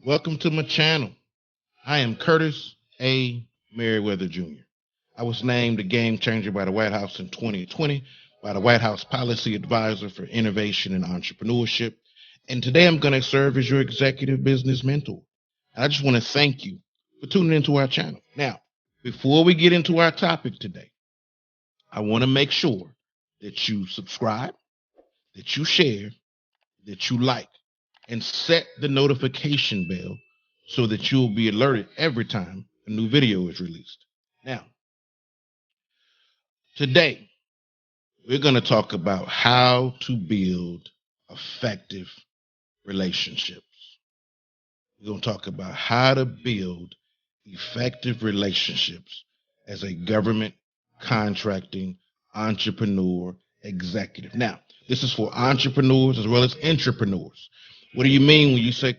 Welcome to my channel. I am Curtis A. Merriweather Jr. I was named a game changer by the White House in 2020 by the White House Policy Advisor for Innovation and Entrepreneurship. And today I'm going to serve as your executive business mentor. I just want to thank you for tuning into our channel. Now, before we get into our topic today, I want to make sure that you subscribe, that you share, that you like, and set the notification bell so that you'll be alerted every time a new video is released. Now, today, we're going to talk about how to build effective relationships. We're going to talk about how to build effective relationships as a government contracting entrepreneur executive. Now, this is for entrepreneurs as well as entrepreneurs. What do you mean when you say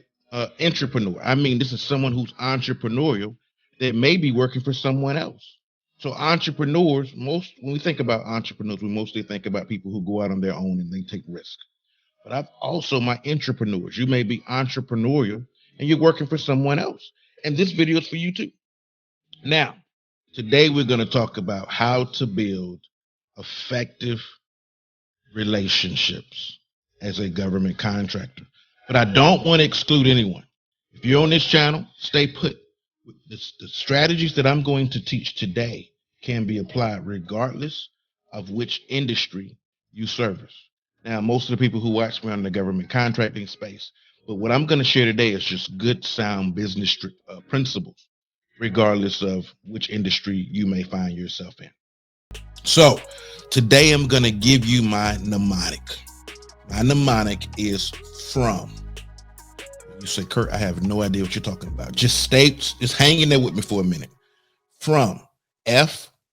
entrepreneur? I mean, this is someone who's entrepreneurial that may be working for someone else. So entrepreneurs, when we think about entrepreneurs, we mostly think about people who go out on their own and they take risk. But I've also my entrepreneurs. You may be entrepreneurial and you're working for someone else. And this video is for you too. Now, today we're going to talk about how to build effective relationships as a government contractor. But I don't want to exclude anyone. If you're on this channel, stay put. The strategies that I'm going to teach today can be applied regardless of which industry you service. Now, most of the people who watch me are in the government contracting space, but what I'm going to share today is just good, sound business principles, regardless of which industry you may find yourself in. So today I'm going to give you my mnemonic. My mnemonic is from. You say, Kurt, I have no idea what you're talking about. Just hang in there with me for a minute. From,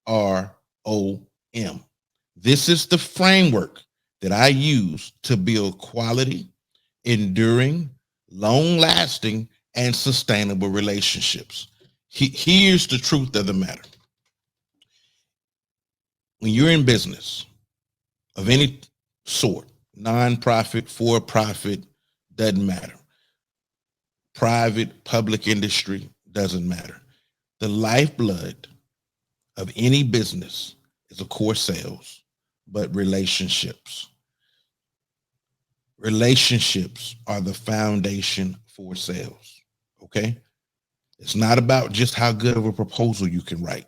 FROM. This is the framework that I use to build quality, enduring, long-lasting, and sustainable relationships. Here's the truth of the matter. When you're in business of any sort, nonprofit, for-profit, doesn't matter. Private, public industry, doesn't matter. The lifeblood of any business is, of course, sales, but relationships. Relationships are the foundation for sales, okay? It's not about just how good of a proposal you can write.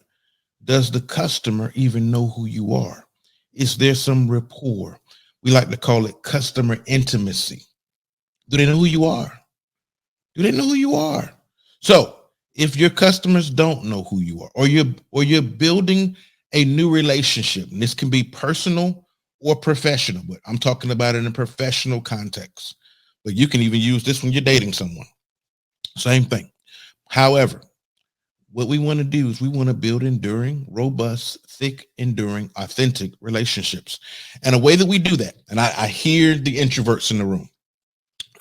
Does the customer even know who you are? Is there some rapport? We like to call it customer intimacy. Do they know who you are? Do they know who you are? So if your customers don't know who you are, or you're building a new relationship, and this can be personal or professional, but I'm talking about it in a professional context. But you can even use this when you're dating someone. Same thing. However, what we want to do is we want to build enduring, robust, thick, enduring, authentic relationships. And a way that we do that, and I hear the introverts in the room.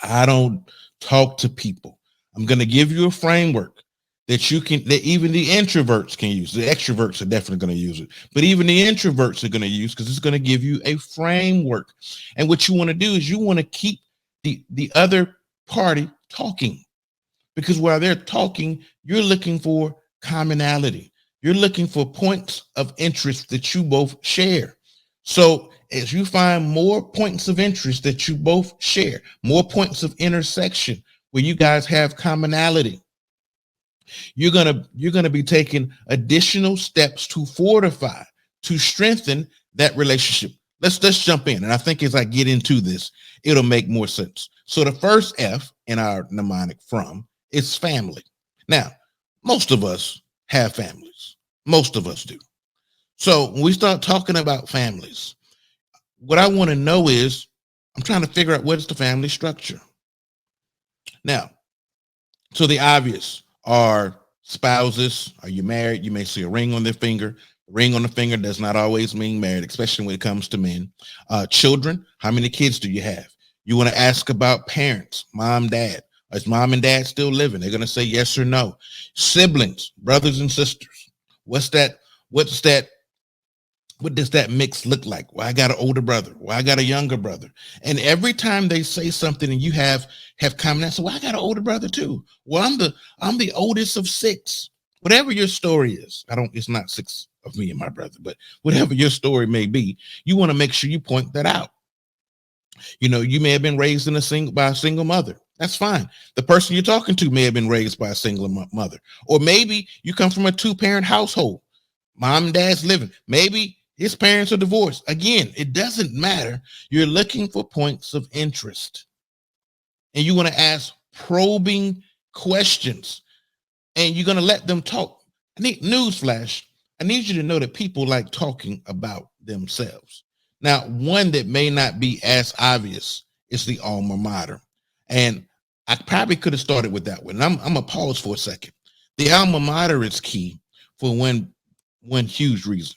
I don't talk to people. I'm going to give you a framework that even the introverts can use. The extroverts are definitely going to use it, but even the introverts are going to use, because it's going to give you a framework. And what you want to do is you want to keep the other party talking, because while they're talking, you're looking for commonality. You're looking for points of interest that you both share. So as you find more points of interest that you both share, more points of intersection where you guys have commonality, you're gonna be taking additional steps to fortify, to strengthen that relationship. Let's jump in. And I think as I get into this, it'll make more sense. So the first F in our mnemonic from is family. Now, most of us have families. Most of us do. So when we start talking about families, what I want to know is, I'm trying to figure out what is the family structure. Now, so the obvious are spouses. Are you married? You may see a ring on their finger. Ring on the finger does not always mean married, especially when it comes to men. Children, how many kids do you have? You want to ask about parents, mom, dad. Is mom and dad still living? They're going to say yes or no. Siblings, brothers and sisters. What's that What does that mix look like? Well, I got an older brother. Well, I got a younger brother. And every time they say something and you have comment, I say, well, I got an older brother too. Well, I'm the oldest of six. Whatever your story is, it's not six of me and my brother, but whatever your story may be, you want to make sure you point that out. You may have been raised by a single mother. That's fine. The person you're talking to may have been raised by a single mother, or maybe you come from a two-parent household. Mom and dad's living. Maybe his parents are divorced. Again, it doesn't matter. You're looking for points of interest, and you want to ask probing questions, and you're going to let them talk. Newsflash. I need you to know that people like talking about themselves. Now, one that may not be as obvious is the alma mater. And I probably could have started with that one. I'm going to pause for a second. The alma mater is key for one huge reason.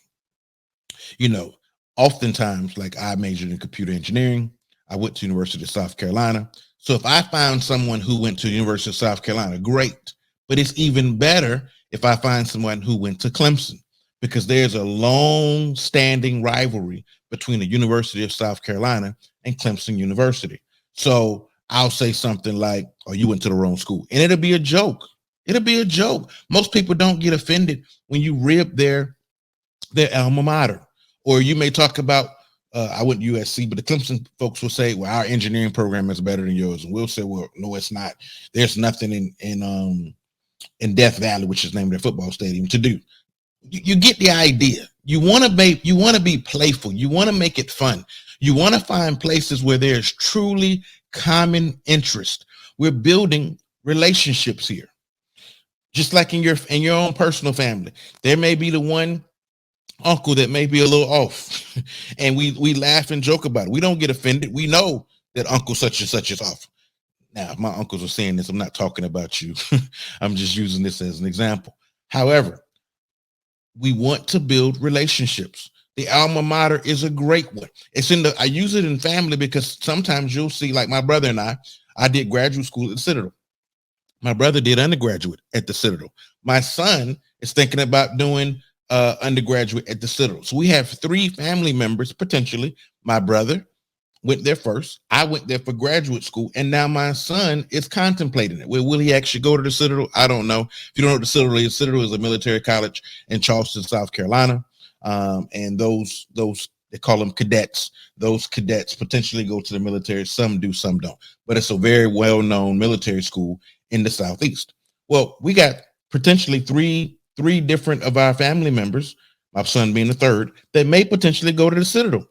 Oftentimes, like I majored in computer engineering. I went to University of South Carolina. So if I found someone who went to University of South Carolina, great. But it's even better if I find someone who went to Clemson, because there's a long-standing rivalry between the University of South Carolina and Clemson University. So I'll say something like, oh, you went to the wrong school. And it'll be a joke. It'll be a joke. Most people don't get offended when you rib their alma mater. Or you may talk about, I went to USC, but the Clemson folks will say, well, our engineering program is better than yours. And we'll say, well, no, it's not. There's nothing in Death Valley, which is named their football stadium, to do. You get the idea. You want to be playful. You want to make it fun. You want to find places where there's truly common interest. We're building relationships here. Just like in your own personal family, there may be the one uncle that may be a little off, and we laugh and joke about it. We don't get offended. We know that uncle such and such is off. Now, if my uncles are saying this, I'm not talking about you. I'm just using this as an example. However, we want to build relationships. The alma mater is a great one. I use it in family because sometimes you'll see, like my brother and I did graduate school at the Citadel. My brother did undergraduate at the Citadel. My son is thinking about doing undergraduate at the Citadel. So we have 3 family members, potentially. My brother went there first. I went there for graduate school. And now my son is contemplating it. Will he actually go to the Citadel? I don't know. If you don't know what the Citadel is a military college in Charleston, South Carolina. And those they call them cadets. Those cadets potentially go to the military. Some do, some don't. But it's a very well-known military school in the Southeast. Well, we got potentially three different of our family members, my son being the third, that may potentially go to the Citadel.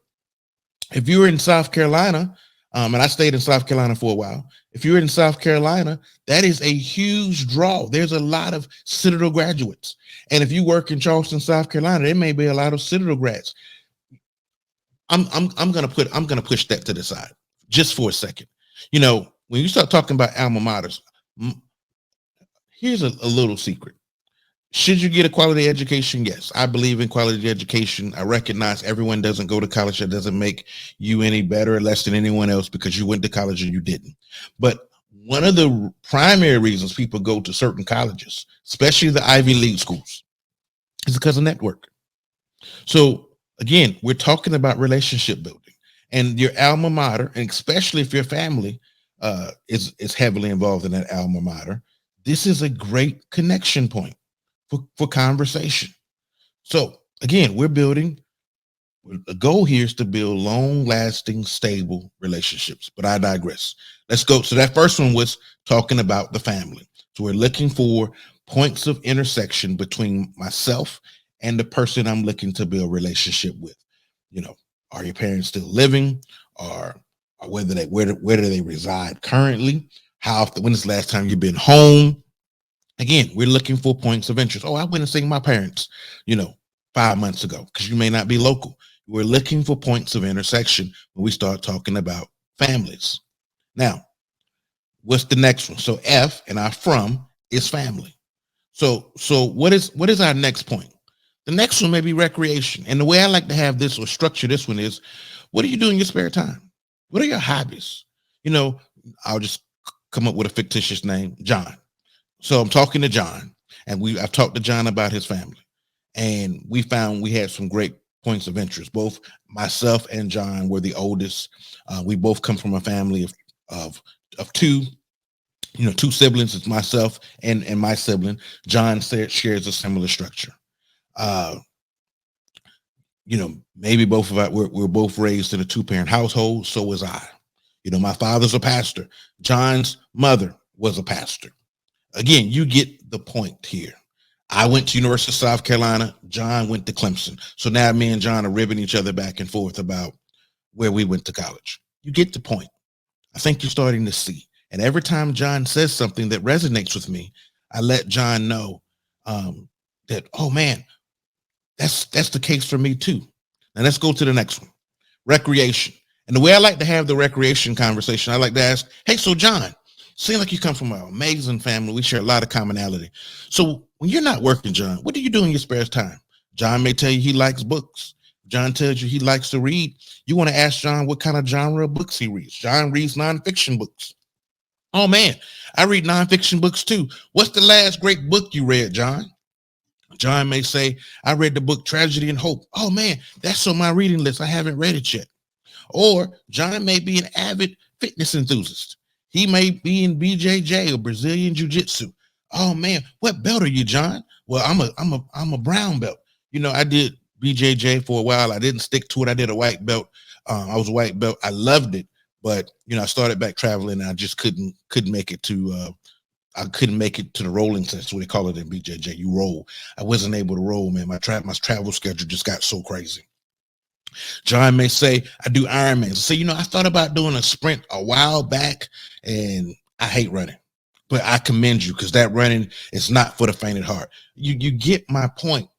If you're in South Carolina, and I stayed in South Carolina for a while, if you're in South Carolina, that is a huge draw. There's a lot of Citadel graduates. And if you work in Charleston, South Carolina, there may be a lot of Citadel grads. I'm gonna push that to the side just for a second. When you start talking about alma maters, here's a little secret. Should you get a quality education? Yes, I believe in quality education. I recognize everyone doesn't go to college. That doesn't make you any better or less than anyone else because you went to college and you didn't. But one of the primary reasons people go to certain colleges, especially the Ivy League schools, is because of network. So again, we're talking about relationship building, and your alma mater, and especially if your family is heavily involved in that alma mater, this is a great connection point for conversation. So again, the goal here is to build long-lasting, stable relationships, but I digress. Let's go. So that first one was talking about the family. So we're looking for points of intersection between myself and the person I'm looking to build a relationship with. Are your parents still living, or where do they reside currently? When is the last time you've been home? Again, we're looking for points of interest. Oh, I went and seen my parents, 5 months ago, because you may not be local. We're looking for points of intersection when we start talking about families. Now, what's the next one? So F and our from is family. So what is our next point? The next one may be recreation. And the way I like to have this or structure this one is, what do you do in your spare time? What are your hobbies? I'll just come up with a fictitious name, John. So I'm talking to John, and I've talked to John about his family, and we found we had some great points of interest. Both myself and John were the oldest. We both come from a family of two, two siblings. It's myself and my sibling. John shares a similar structure. Maybe both of us, we're both raised in a two-parent household. So was I. My father's a pastor. John's mother was a pastor. Again, you get the point here. I went to University of South Carolina. John went to Clemson. So now me and John are ribbing each other back and forth about where we went to college. You get the point. I think you're starting to see. And every time John says something that resonates with me, I let John know that, oh man, that's the case for me too. Now let's go to the next one. Recreation. And the way I like to have the recreation conversation, I like to ask, hey, so John, seems like you come from an amazing family. We share a lot of commonality. So when you're not working, John, what do you do in your spare time? John may tell you he likes books. John tells you he likes to read. You want to ask John what kind of genre of books he reads. John reads nonfiction books. Oh man, I read nonfiction books too. What's the last great book you read, John? John may say, I read the book Tragedy and Hope. Oh man, that's on my reading list. I haven't read it yet. Or John may be an avid fitness enthusiast. He may be in BJJ or Brazilian Jiu-Jitsu. Oh man, what belt are you, John? Well, I'm a brown belt. I did BJJ for a while. I didn't stick to it. I did a white belt. I was a white belt. I loved it, but I started back traveling and I just couldn't make it to I couldn't make it to the rolling test. That's what they call it in BJJ. You roll. I wasn't able to roll, man. My travel schedule just got so crazy. John may say, I do Ironman. So, I thought about doing a sprint a while back and I hate running, but I commend you because that running is not for the faint of heart. You get my point.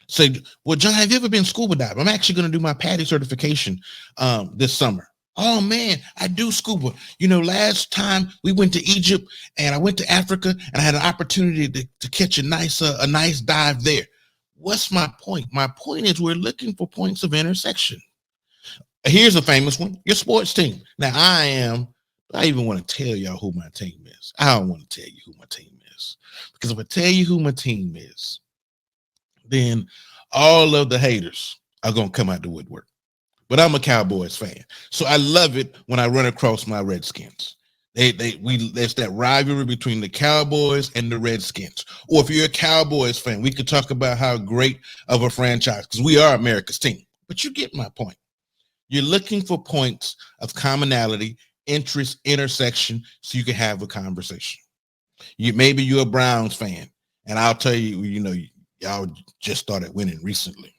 Say, well, John, have you ever been scuba diving? I'm actually going to do my PADI certification this summer. Oh man, I do scuba. Last time we went to Egypt and I went to Africa and I had an opportunity to catch a nice dive there. What's my point? My point is we're looking for points of intersection. Here's a famous one, your sports team. Now I even want to tell y'all who my team is. I don't want to tell you who my team is because if I tell you who my team is, then all of the haters are going to come out the woodwork. But I'm a Cowboys fan. So I love it when I run across my Redskins. There's that rivalry between the Cowboys and the Redskins. Or if you're a Cowboys fan, we could talk about how great of a franchise, because we are America's team. But you get my point. You're looking for points of commonality, interest, intersection, so you can have a conversation. Maybe you're a Browns fan, and I'll tell you, y'all just started winning recently.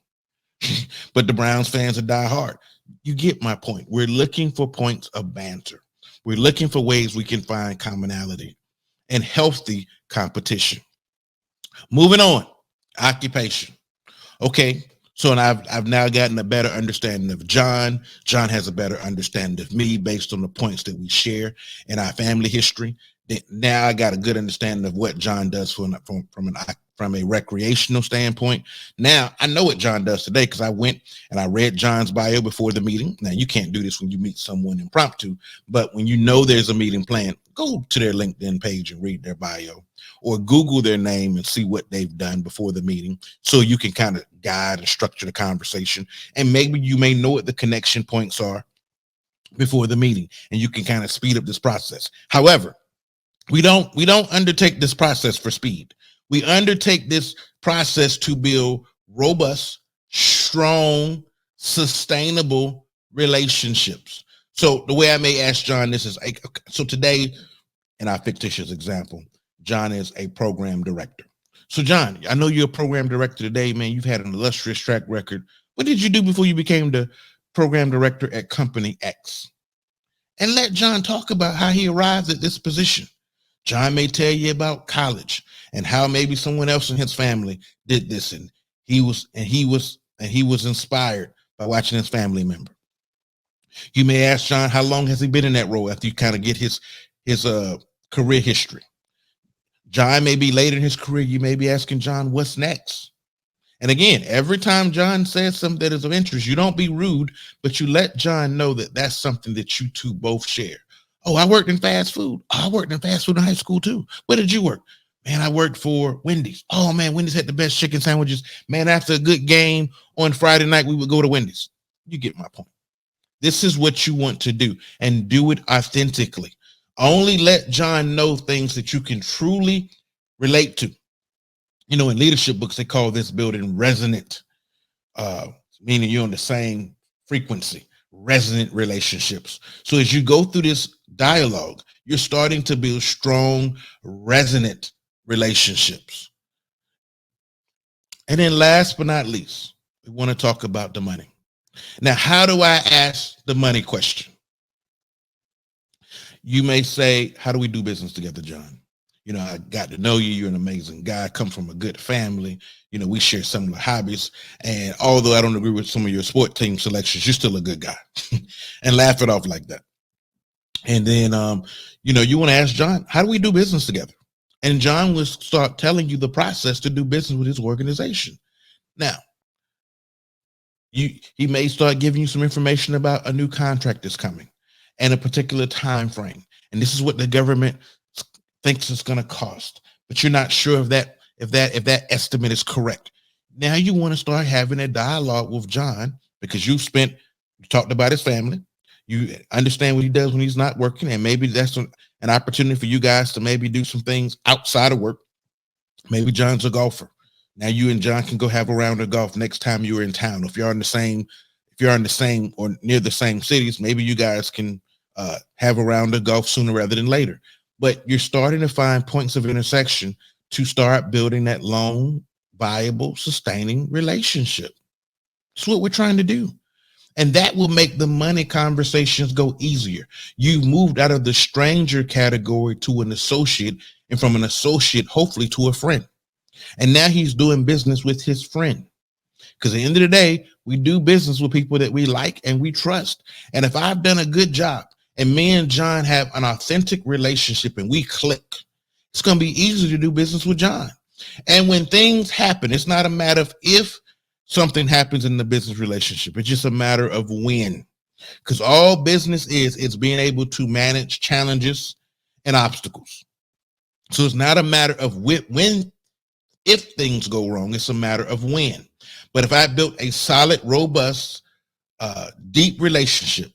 But the Browns fans are die hard. You get my point. We're looking for points of banter. We're looking for ways we can find commonality and healthy competition. Moving on, occupation. Okay, so I've now gotten a better understanding of John. John has a better understanding of me based on the points that we share in our family history. Now I got a good understanding of what John does from a recreational standpoint. Now I know what John does today because I went and I read John's bio before the meeting. Now you can't do this when you meet someone impromptu, but when there's a meeting planned, go to their LinkedIn page and read their bio or Google their name and see what they've done before the meeting so you can kind of guide and structure the conversation. And maybe you may know what the connection points are before the meeting and you can kind of speed up this process. However, we don't undertake this process for speed. We undertake this process to build robust, strong, sustainable relationships. So the way I may ask John this is, so today, in our fictitious example, John is a program director. So John, I know you're a program director today, man. You've had an illustrious track record. What did you do before you became the program director at company X? And let John talk about how he arrived at this position. John may tell you about college and how maybe someone else in his family did this, and he was inspired by watching his family member. You may ask John, how long has he been in that role after you kind of get his career history. John may be later in his career. You may be asking John, what's next? And again, every time John says something that is of interest, you don't be rude, but you let John know that that's something that you two both share. Oh, I worked in fast food. I worked in fast food in high school too. Where did you work? Man, I worked for Wendy's. Oh man, Wendy's had the best chicken sandwiches. Man, after a good game on Friday night, we would go to Wendy's. You get my point. This is what you want to do, and do it authentically. Only let John know things that you can truly relate to. You know, in leadership books, they call this building resonant, meaning you're on the same frequency, resonant relationships. So as you go through this dialogue, you're starting to build strong, resonant relationships. And then last but not least, we want to talk about the money. Now, how do I ask the money question? You may say, how do we do business together, John? You know, I got to know you. You're an amazing guy. I come from a good family. You know, we share similar hobbies. And although I don't agree with some of your sport team selections, you're still a good guy. And laugh it off like that. And then, you know, you want to ask John, how do we do business together? And John will start telling you the process to do business with his organization. Now, he may start giving you some information about a new contract that's coming and a particular time frame. And this is what the government thinks it's going to cost, but you're not sure if that estimate is correct. Now you want to start having a dialogue with John because you talked about his family. You understand what he does when he's not working, and maybe that's an opportunity for you guys to maybe do some things outside of work. Maybe John's a golfer. Now you and John can go have a round of golf next time you're in town. If you're in the same or near the same cities, maybe you guys can have a round of golf sooner rather than later. But you're starting to find points of intersection to start building that long, viable, sustaining relationship. That's what we're trying to do. And that will make the money conversations go easier. You've moved out of the stranger category to an associate, and from an associate, hopefully, to a friend. And now he's doing business with his friend. Because at the end of the day, we do business with people that we like and we trust. And if I've done a good job and me and John have an authentic relationship and we click, it's going to be easy to do business with John. And when things happen, it's not a matter of if something happens in the business relationship. It's just a matter of when. Because all business is being able to manage challenges and obstacles. So it's not a matter of when, if things go wrong, it's a matter of when. But if I built a solid, robust, deep relationship,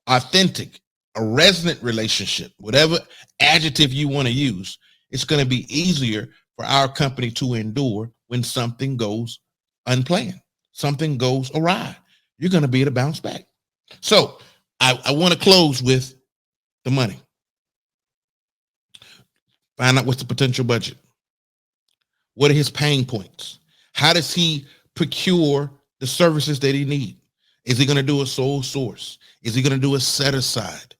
authentic, a resonant relationship, whatever adjective you want to use, it's going to be easier for our company to endure when something goes unplanned, something goes awry. You're going to be able to bounce back. So I want to close with the money. Find out what's the potential budget. What are his pain points? How does he procure the services that he needs? Is he going to do a sole source? Is he going to do a set aside?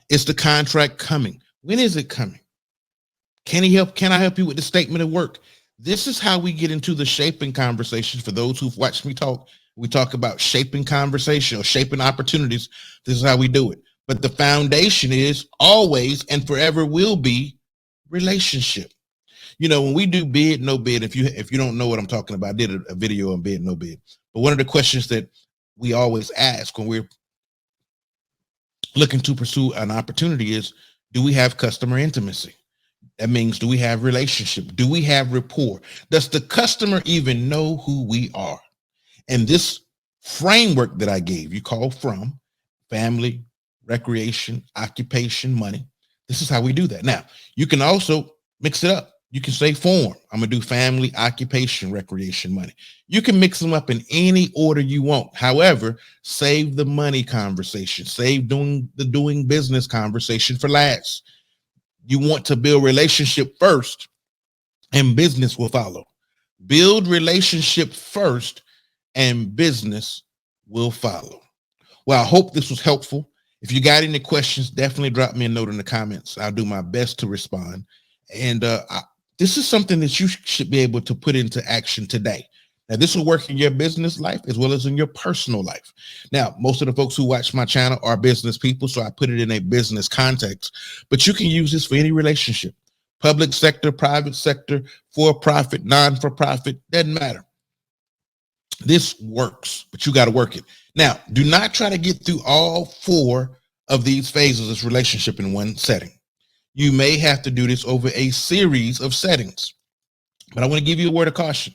Is the contract coming? When is it coming? Can I help you with the statement of work? This is how we get into the shaping conversation. For those who've watched me talk, we talk about shaping conversation or shaping opportunities. This is how we do it. But the foundation is always and forever will be relationship. You know, when we do bid, no bid, if you don't know what I'm talking about, I did a video on bid, no bid. But one of the questions that we always ask when we're looking to pursue an opportunity is, do we have customer intimacy? That means, do we have relationship? Do we have rapport? Does the customer even know who we are? And this framework that I gave you, called from family, recreation, occupation, money. This is how we do that. Now, you can also mix it up. You can say form. I'm going to do family, occupation, recreation, money. You can mix them up in any order you want. However, save the money conversation. Save doing business conversation for last. You want to build relationship first and business will follow. Build relationship first and business will follow. Well, I hope this was helpful. If you got any questions, definitely drop me a note in the comments. I'll do my best to respond. And this is something that you should be able to put into action today. Now, this will work in your business life as well as in your personal life. Now, most of the folks who watch my channel are business people, so I put it in a business context. But you can use this for any relationship. Public sector, private sector, for-profit, non-for-profit, doesn't matter. This works, but you got to work it. Now, do not try to get through all 4 of these phases of this relationship in one setting. You may have to do this over a series of settings, but I want to give you a word of caution.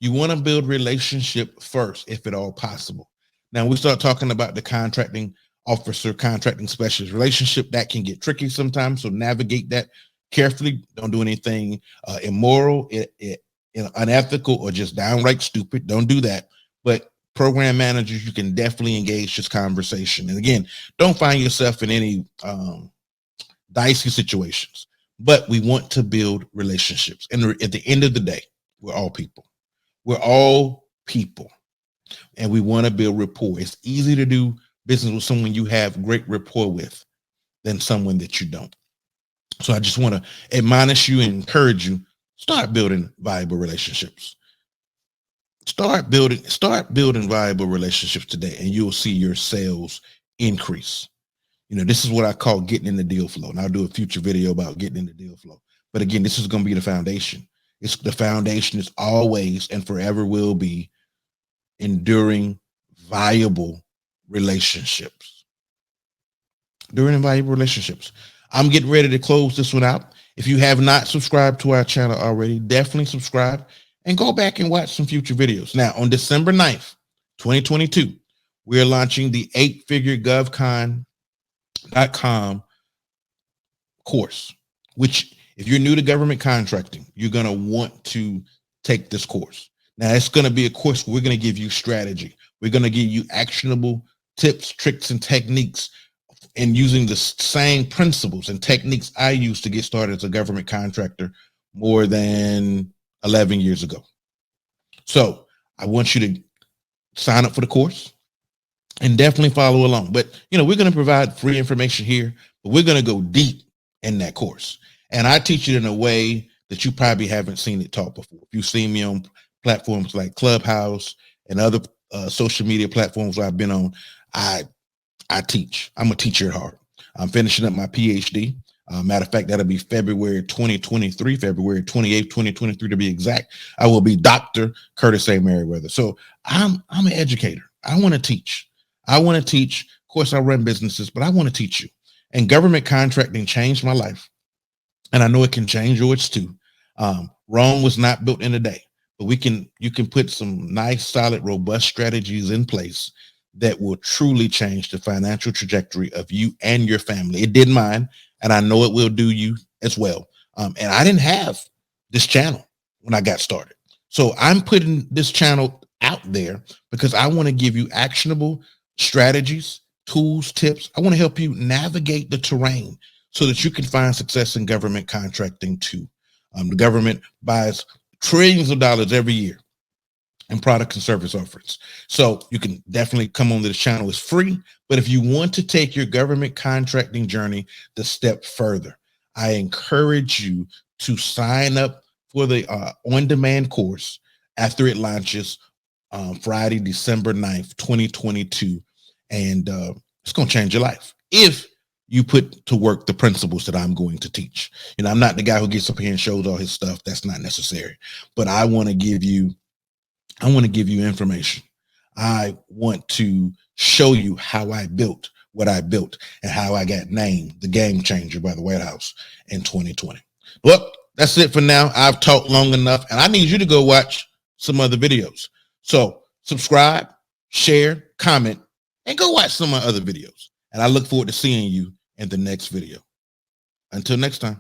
You want to build relationship first, if at all possible. Now we start talking about the contracting officer, contracting specialist relationship. That can get tricky sometimes, so navigate that carefully. Don't do anything immoral, unethical, or just downright stupid. Don't do that. But program managers, you can definitely engage this conversation. And again, don't find yourself in any dicey situations. But we want to build relationships. And at the end of the day, we're all people. We're all people. And we want to build rapport. It's easy to do business with someone you have great rapport with than someone that you don't. So I just want to admonish you and encourage you, start building viable relationships. Start building viable relationships today, and you'll see your sales increase. This is what I call getting in the deal flow. And I'll do a future video about getting in the deal flow. But again, this is going to be the foundation. The foundation is always and forever will be enduring, viable relationships. I'm getting ready to close this one out. If you have not subscribed to our channel already, definitely subscribe and go back and watch some future videos. Now, on December 9th, 2022, we're launching the 8-figure GovCon.com course, which if you're new to government contracting, you're going to want to take this course. Now, it's going to be a course where we're going to give you strategy. We're going to give you actionable tips, tricks, and techniques, and using the same principles and techniques I used to get started as a government contractor more than 11 years ago. So I want you to sign up for the course and definitely follow along. But, we're going to provide free information here, but we're going to go deep in that course. And I teach it in a way that you probably haven't seen it taught before. If you've seen me on platforms like Clubhouse and other social media platforms where I've been on, I teach. I'm a teacher at heart. I'm finishing up my Ph.D. Matter of fact, that'll be February 2023, February 28th, 2023 to be exact. I will be Dr. Curtis A. Merriweather. So I'm an educator. I want to teach. Of course, I run businesses, but I want to teach you. And government contracting changed my life. And I know it can change yours too. Rome was not built in a day, but you can put some nice, solid, robust strategies in place that will truly change the financial trajectory of you and your family. It did mine, and I know it will do you as well. And I didn't have this channel when I got started. So I'm putting this channel out there because I want to give you actionable strategies, tools, tips. I want to help you navigate the terrain so that you can find success in government contracting too. The government buys trillions of dollars every year in products and service offerings. So you can definitely come on to this channel. It's free. But if you want to take your government contracting journey the step further, I encourage you to sign up for the on-demand course after it launches Friday, December 9th, 2022. And it's going to change your life if you put to work the principles that I'm going to teach. I'm not the guy who gets up here and shows all his stuff. That's not necessary. But I want to give you information. I want to show you how I built what I built and how I got named the game changer by the White House in 2020. Well, that's it for now. I've talked long enough, and I need you to go watch some other videos. So subscribe, share, comment, and go watch some of my other videos. And I look forward to seeing you in the next video. Until next time.